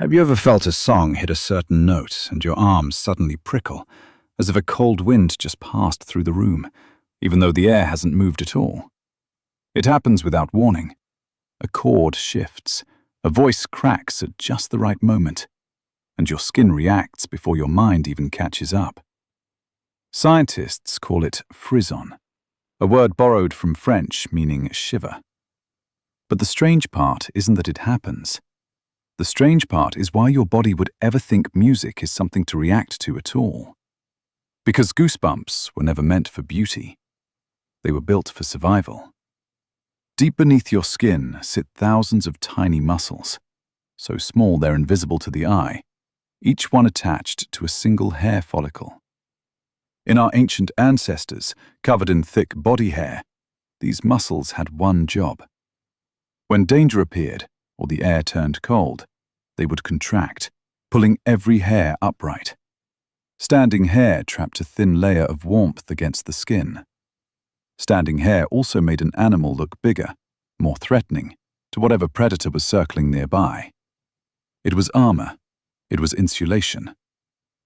Have you ever felt a song hit a certain note and your arms suddenly prickle, as if a cold wind just passed through the room, even though the air hasn't moved at all? It happens without warning. A chord shifts, a voice cracks at just the right moment, and your skin reacts before your mind even catches up. Scientists call it frisson, a word borrowed from French meaning shiver. But the strange part isn't that it happens. The strange part is why your body would ever think music is something to react to at all. Because goosebumps were never meant for beauty. They were built for survival. Deep beneath your skin sit thousands of tiny muscles, so small they're invisible to the eye, each one attached to a single hair follicle. In our ancient ancestors, covered in thick body hair, these muscles had one job. When danger appeared, or the air turned cold, they would contract, pulling every hair upright. Standing hair trapped a thin layer of warmth against the skin. Standing hair also made an animal look bigger, more threatening, to whatever predator was circling nearby. It was armor. It was insulation.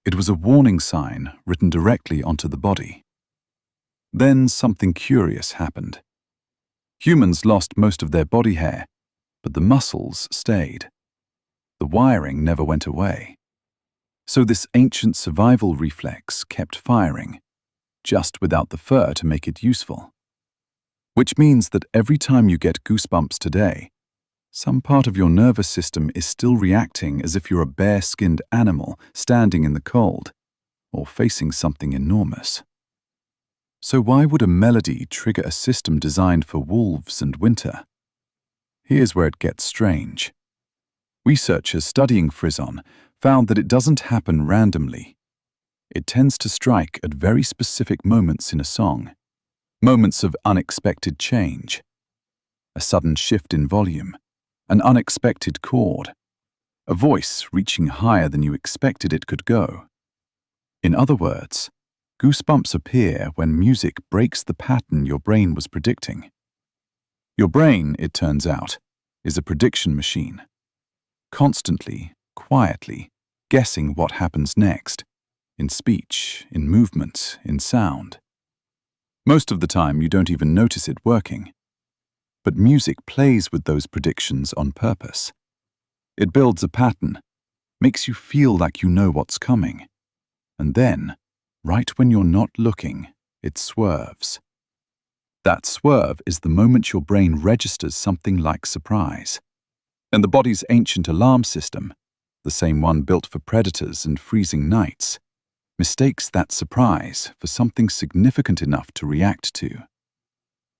It was a warning sign written directly onto the body. Then something curious happened. Humans lost most of their body hair, but the muscles stayed. The wiring never went away. So this ancient survival reflex kept firing, just without the fur to make it useful. Which means that every time you get goosebumps today, some part of your nervous system is still reacting as if you're a bare-skinned animal standing in the cold, or facing something enormous. So why would a melody trigger a system designed for wolves and winter? Here's where it gets strange. Researchers studying frisson found that it doesn't happen randomly. It tends to strike at very specific moments in a song, moments of unexpected change, a sudden shift in volume, an unexpected chord, a voice reaching higher than you expected it could go. In other words, goosebumps appear when music breaks the pattern your brain was predicting. Your brain, it turns out, is a prediction machine, constantly, quietly, guessing what happens next, in speech, in movement, in sound. Most of the time you don't even notice it working. But music plays with those predictions on purpose. It builds a pattern, makes you feel like you know what's coming, and then, right when you're not looking, it swerves. That swerve is the moment your brain registers something like surprise. And the body's ancient alarm system, the same one built for predators and freezing nights, mistakes that surprise for something significant enough to react to.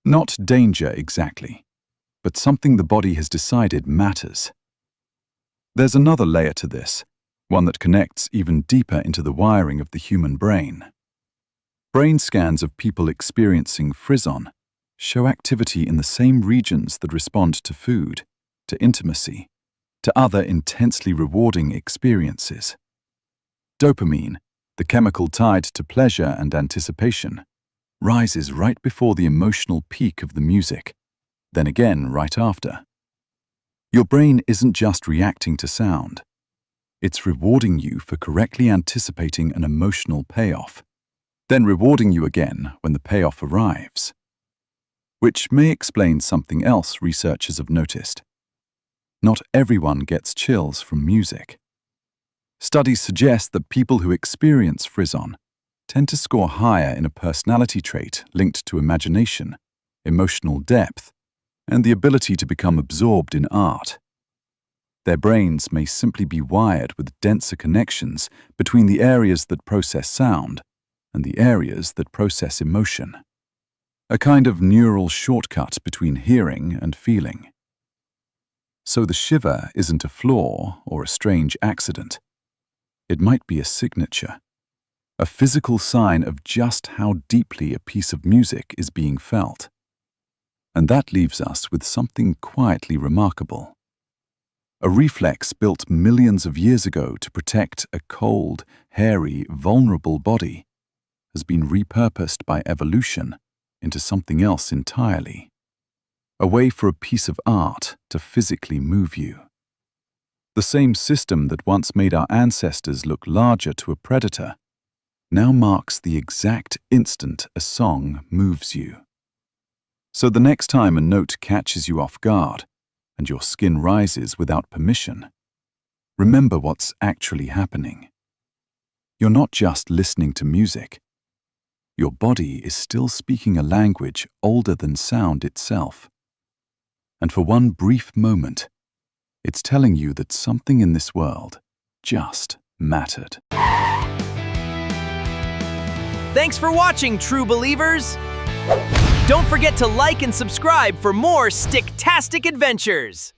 Not danger exactly, but something the body has decided matters. There's another layer to this, one that connects even deeper into the wiring of the human brain. Brain scans of people experiencing frisson show activity in the same regions that respond to food, to intimacy, to other intensely rewarding experiences. Dopamine, the chemical tied to pleasure and anticipation, rises right before the emotional peak of the music, then again right after. Your brain isn't just reacting to sound. It's rewarding you for correctly anticipating an emotional payoff, then rewarding you again when the payoff arrives. Which may explain something else researchers have noticed. Not everyone gets chills from music. Studies suggest that people who experience frisson tend to score higher in a personality trait linked to imagination, emotional depth, and the ability to become absorbed in art. Their brains may simply be wired with denser connections between the areas that process sound and the areas that process emotion. A kind of neural shortcut between hearing and feeling. So the shiver isn't a flaw or a strange accident. It might be a signature, a physical sign of just how deeply a piece of music is being felt. And that leaves us with something quietly remarkable. A reflex built millions of years ago to protect a cold, hairy, vulnerable body has been repurposed by evolution into something else entirely. A way for a piece of art to physically move you. The same system that once made our ancestors look larger to a predator now marks the exact instant a song moves you. So the next time a note catches you off guard and your skin rises without permission, remember what's actually happening. You're not just listening to music. Your body is still speaking a language older than sound itself. And for one brief moment, it's telling you that something in this world just mattered. Thanks for watching, true believers! Don't forget to like and subscribe for more stick-tastic adventures!